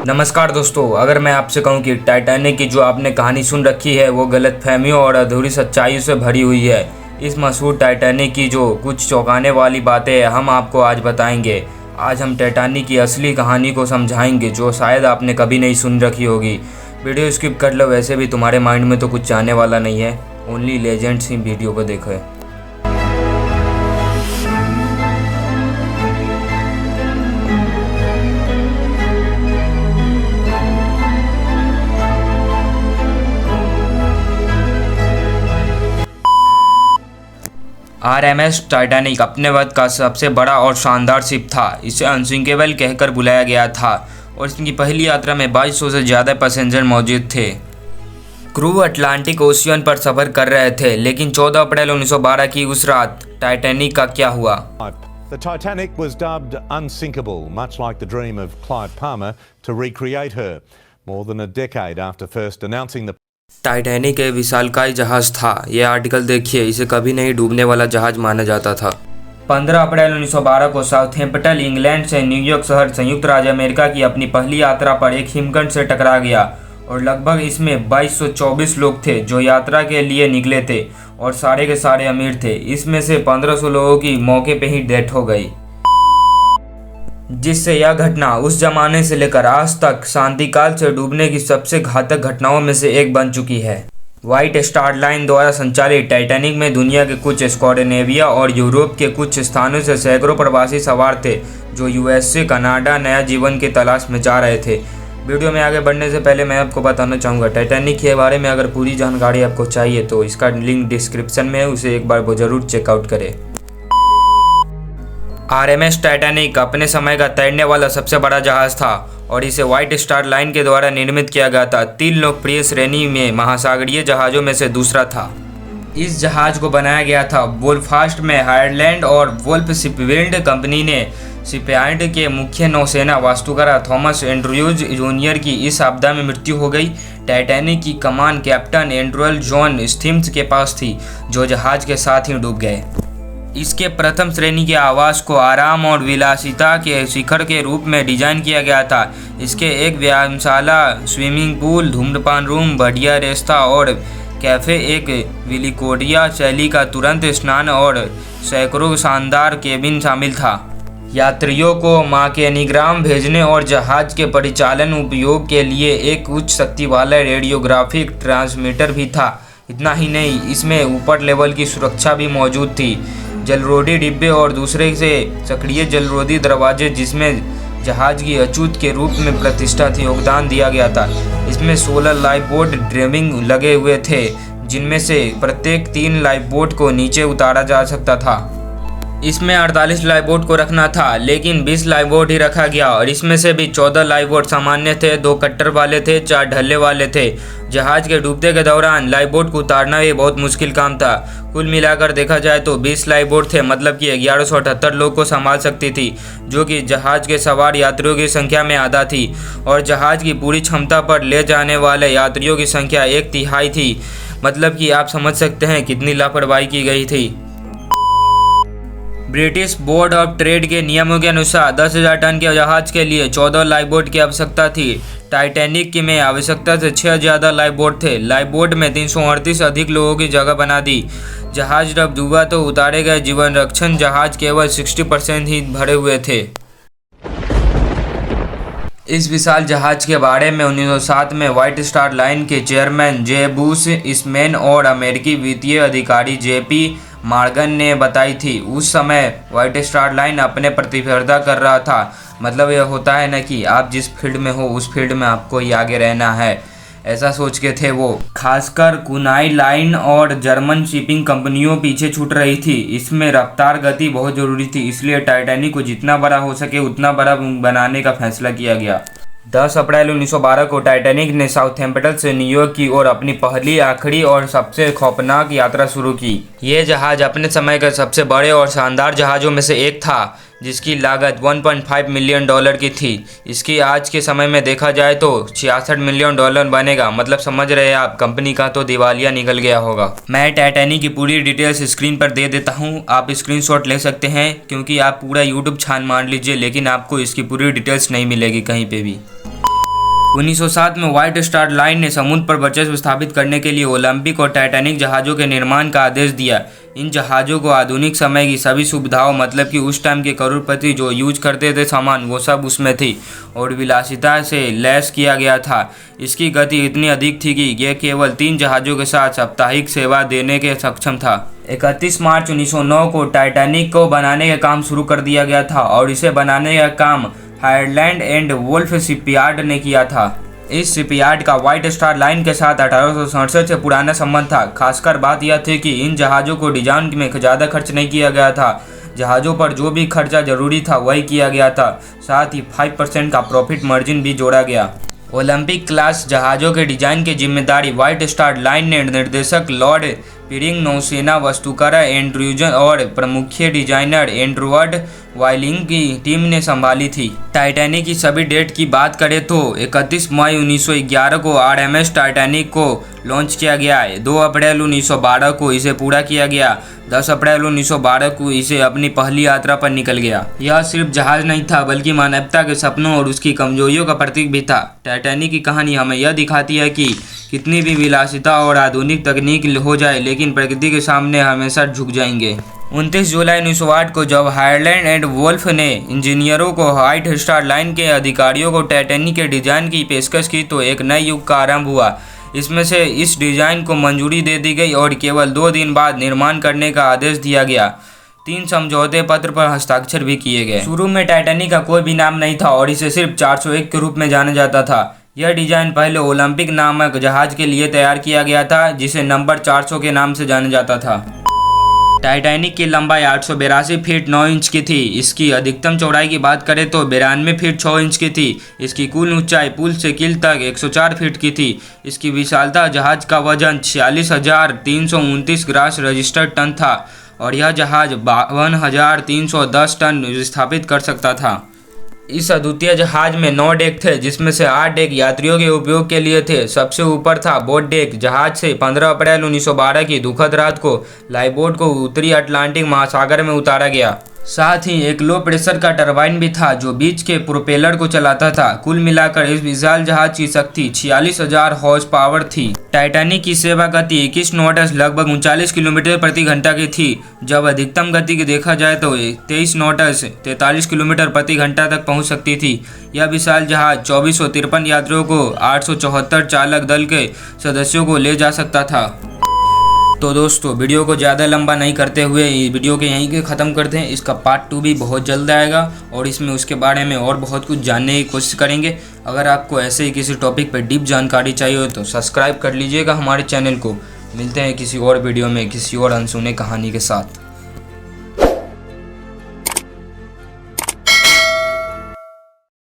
नमस्कार दोस्तों, अगर मैं आपसे कहूं कि टाइटैनिक की जो आपने कहानी सुन रखी है वो गलतफहमियों और अधूरी सच्चाइयों से भरी हुई है। इस मशहूर टाइटैनिक की जो कुछ चौंकाने वाली बातें हैं हम आपको आज बताएंगे। आज हम टाइटैनिक की असली कहानी को समझाएंगे जो शायद आपने कभी नहीं सुन रखी होगी। वीडियो स्किप कर लो, वैसे भी तुम्हारे माइंड में तो कुछ आने वाला नहीं है। ओनली लेजेंड्स ही वीडियो को देखो। RMS टाइटैनिक अपने वक्त का सबसे बड़ा और शानदार शिप था। इसे अनसिंकेबल कहकर बुलाया गया था और इसकी पहली यात्रा में 2200 से ज़्यादा पैसेंजर मौजूद थे। क्रू अटलांटिक ओशियन पर सफ़र कर रहे थे, लेकिन 14 अप्रैल 1912 की उस रात टाइटैनिक का क्या हुआ? The Titanic was dubbed unsinkable, much like the dream of Clive Palmer to recreate her. More than a decade after first announcing the Titanic एक विशालकाय जहाज था। यह आर्टिकल देखिए, इसे कभी नहीं डूबने वाला जहाज माना जाता था। 15 अप्रैल 1912 को साउथहैम्पटन इंग्लैंड से न्यूयॉर्क शहर संयुक्त राज्य अमेरिका की अपनी पहली यात्रा पर एक हिमखंड से टकरा गया और लगभग इसमें 2224 लोग थे जो यात्रा के लिए निकले थे और सारे के सारे अमीर थे। इसमें से 1500 लोगों की मौके पर ही डेथ हो गई, जिससे यह घटना उस जमाने से लेकर आज तक शांतिकाल से डूबने की सबसे घातक घटनाओं में से एक बन चुकी है। व्हाइट स्टार लाइन द्वारा संचालित टाइटैनिक में दुनिया के कुछ स्कैंडिनेविया और यूरोप के कुछ स्थानों से सैकड़ों प्रवासी सवार थे जो USA कनाडा नया जीवन की तलाश में जा रहे थे। वीडियो में आगे बढ़ने से पहले मैं आपको बताना चाहूँगा टाइटैनिक के बारे में अगर पूरी जानकारी आपको चाहिए तो इसका लिंक डिस्क्रिप्शन में है, उसे एक बार वो ज़रूर चेकआउट करें। RMS टाइटैनिक अपने समय का तैरने वाला सबसे बड़ा जहाज था और इसे व्हाइट स्टार लाइन के द्वारा निर्मित किया गया था। 3 लोकप्रिय श्रेणी में महासागरीय जहाज़ों में से दूसरा था। इस जहाज़ को बनाया गया था बेलफास्ट में आयरलैंड और वोल्फ शिपबिल्ड कंपनी ने। शिपयार्ड के मुख्य नौसेना वास्तुकार थॉमस एंड्रयूज जूनियर की इस आपदा में मृत्यु हो गई। टाइटैनिक की कमान कैप्टन एंड्रयूल जॉन स्थिम्स के पास थी जो जहाज़ के साथ ही डूब गए। इसके प्रथम श्रेणी के आवास को आराम और विलासिता के शिखर के रूप में डिजाइन किया गया था। इसके एक व्यायामशाला, स्विमिंग पूल, धूम्रपान रूम, बढ़िया रेस्ता और कैफ़े, एक विलिकोडिया शैली का तुरंत स्नान और सैकड़ों शानदार केबिन शामिल था। यात्रियों को मैकेनिग्राम भेजने और जहाज के परिचालन उपयोग के लिए एक उच्च शक्ति वाला रेडियोग्राफिक ट्रांसमीटर भी था। इतना ही नहीं, इसमें ऊपर लेवल की सुरक्षा भी मौजूद थी, जलरोधी डिब्बे और दूसरे से सक्रिय जलरोधी दरवाजे जिसमें जहाज की अछूत के रूप में प्रतिष्ठा थी योगदान दिया गया था। इसमें 16 लाइफ बोट ड्रेविंग लगे हुए थे जिनमें से प्रत्येक 3 लाइफ बोट को नीचे उतारा जा सकता था। इसमें 48 लाइफ बोट को रखना था लेकिन 20 लाइफ बोट ही रखा गया और इसमें से भी 14 लाइफ बोट सामान्य थे, 2 कट्टर वाले थे, 4 ढल्ले वाले थे। जहाज के डूबते के दौरान लाइफ बोट को उतारना भी बहुत मुश्किल काम था। कुल मिलाकर देखा जाए तो 20 लाइफ बोट थे, मतलब कि 1178 लोग को संभाल सकती थी, जो कि जहाज के सवार यात्रियों की संख्या में आधा थी और जहाज की पूरी क्षमता पर ले जाने वाले यात्रियों की संख्या 1/3 थी। मतलब कि आप समझ सकते हैं कितनी लापरवाही की गई थी। ब्रिटिश बोर्ड ऑफ ट्रेड के नियमों के अनुसार 10,000 टन के जहाज के लिए 14 लाइफ बोट की आवश्यकता थी। टाइटैनिक की में आवश्यकता से 6 ज़्यादा लाइफ बोट थे। लाइफ बोट में 338 अधिक लोगों की जगह बना दी। जहाज जब डूबा तो उतारे गए जीवन रक्षण जहाज केवल 60% ही भरे हुए थे। इस विशाल जहाज के बारे में 1907 में व्हाइट स्टार लाइन के चेयरमैन जे बुश इसमैन और अमेरिकी वित्तीय अधिकारी JP मॉर्गन ने बताई थी। उस समय व्हाइट स्टार लाइन अपने प्रतिस्पर्धा कर रहा था। मतलब यह होता है ना कि आप जिस फील्ड में हो उस फील्ड में आपको ही आगे रहना है, ऐसा सोच के थे वो। खासकर कुनाई लाइन और जर्मन शिपिंग कंपनियों पीछे छूट रही थी। इसमें रफ्तार गति बहुत ज़रूरी थी, इसलिए टाइटैनिक को जितना बड़ा हो सके उतना बड़ा बनाने का फैसला किया गया। 10 अप्रैल 1912 को टाइटैनिक ने साउथहैम्पटन से न्यूयॉर्क की ओर अपनी पहली, आखिरी और सबसे खौफनाक यात्रा शुरू की। ये जहाज अपने समय के सबसे बड़े और शानदार जहाज़ों में से एक था जिसकी लागत $1.5 मिलियन की थी। इसकी आज के समय में देखा जाए तो $66 मिलियन बनेगा। मतलब समझ रहे हैं आप, कंपनी का तो दिवालिया निकल गया होगा। मैं टाइटैनिक की पूरी डिटेल्स स्क्रीन पर दे देता हूँ, आप स्क्रीनशॉट ले सकते हैं, क्योंकि आप पूरा यूट्यूब छान मार लीजिए लेकिन आपको इसकी पूरी डिटेल्स नहीं मिलेगी कहीं पे भी। 1907 में व्हाइट स्टार लाइन ने समुद्र पर वर्चस्व स्थापित करने के लिए ओलंपिक और टाइटैनिक जहाज़ों के निर्माण का आदेश दिया। इन जहाज़ों को आधुनिक समय की सभी सुविधाओं, मतलब कि उस टाइम के करोड़पति जो यूज करते थे सामान, वो सब उसमें थी और विलासिता से लैस किया गया था। इसकी गति इतनी अधिक थी कि यह केवल 3 जहाज़ों के साथ साप्ताहिक सेवा देने के सक्षम था। 31 मार्च 1909 को टाइटैनिक को बनाने का काम शुरू कर दिया गया था और इसे बनाने का काम हायरलैंड एंड वुल्फ शिपयार्ड ने किया था। इस शिपयार्ड का व्हाइट स्टार लाइन के साथ 1867 से पुराना संबंध था। खासकर बात यह थी कि इन जहाज़ों को डिजाइन में ज़्यादा खर्च नहीं किया गया था। जहाज़ों पर जो भी खर्चा जरूरी था वही किया गया था। साथ ही 5% का प्रॉफिट मार्जिन भी जोड़ा गया। ओलंपिक क्लास जहाज़ों के डिजाइन की जिम्मेदारी व्हाइट स्टार लाइन ने निर्देशक लॉर्ड पिरिंग, नौसेना वस्तुकार एंड्रयूजन और प्रमुख डिजाइनर एंड्रूवर्ड वाइलिंग की टीम ने संभाली थी। टाइटैनिक की सभी डेट की बात करें तो 31 मई 1911 को RMS टाइटैनिक को लॉन्च किया गया है। 2 अप्रैल 1912 को इसे पूरा किया गया। 10 अप्रैल 1912 को इसे अपनी पहली यात्रा पर निकल गया। यह सिर्फ जहाज नहीं था बल्कि मानवता के सपनों और उसकी कमजोरियों का प्रतीक भी था। टाइटैनिक की कहानी हमें यह दिखाती है कि कितनी भी विलासिता और आधुनिक तकनीक हो जाए, लेकिन प्रकृति के सामने हमेशा झुक जाएंगे। 29 जुलाई 1908 को जब हायरलैंड एंड वुल्फ ने इंजीनियरों को व्हाइट स्टार लाइन के अधिकारियों को टाइटैनिक के डिजाइन की पेशकश की तो एक नए युग का आरंभ हुआ। इसमें से इस डिजाइन को मंजूरी दे दी गई और केवल 2 दिन बाद निर्माण करने का आदेश दिया गया। 3 समझौते पत्र पर हस्ताक्षर भी किए गए। शुरू में टाइटैनिक का कोई भी नाम नहीं था और इसे सिर्फ 401 के रूप में जाना जाता था। यह डिजाइन पहले ओलंपिक नामक जहाज के लिए तैयार किया गया था, जिसे नंबर 400 के नाम से जाना जाता था। टाइटैनिक की लंबाई 882 फीट 9 इंच की थी। इसकी अधिकतम चौड़ाई की बात करें तो 92 फीट 6 इंच की थी। इसकी कुल ऊंचाई पुल से कील तक 104 फीट की थी। इसकी विशालता जहाज का वजन 46,329 ग्रास रजिस्टर्ड टन था और यह जहाज 52,310 टन विस्थापित कर सकता था। इस अद्वितीय जहाज में 9 डेक थे, जिसमें से 8 डेक यात्रियों के उपयोग के लिए थे। सबसे ऊपर था बोट डेक। जहाज से 15 अप्रैल 1912 की दुखद रात को लाइफबोट को उत्तरी अटलांटिक महासागर में उतारा गया। साथ ही एक लो प्रेशर का टरबाइन भी था जो बीच के प्रोपेलर को चलाता था। कुल मिलाकर इस विशाल जहाज की शक्ति 46,000 हॉर्स पावर थी। टाइटैनिक की सेवा गति 21 नॉट्स लगभग 39 किलोमीटर प्रति घंटा की थी। जब अधिकतम गति की देखा जाए तो 23 नॉट्स 43 किलोमीटर प्रति घंटा तक पहुंच सकती थी। यह विशाल जहाज 2453 यात्रियों को 874 चालक दल के सदस्यों को ले जा सकता था। तो दोस्तों, वीडियो को ज़्यादा लंबा नहीं करते हुए वीडियो के यहीं के ख़त्म करते हैं। इसका पार्ट 2 भी बहुत जल्द आएगा और इसमें उसके बारे में और बहुत कुछ जानने की कोशिश करेंगे। अगर आपको ऐसे ही किसी टॉपिक पर डीप जानकारी चाहिए हो तो सब्सक्राइब कर लीजिएगा हमारे चैनल को। मिलते हैं किसी और वीडियो में किसी और अनसुने कहानी के साथ।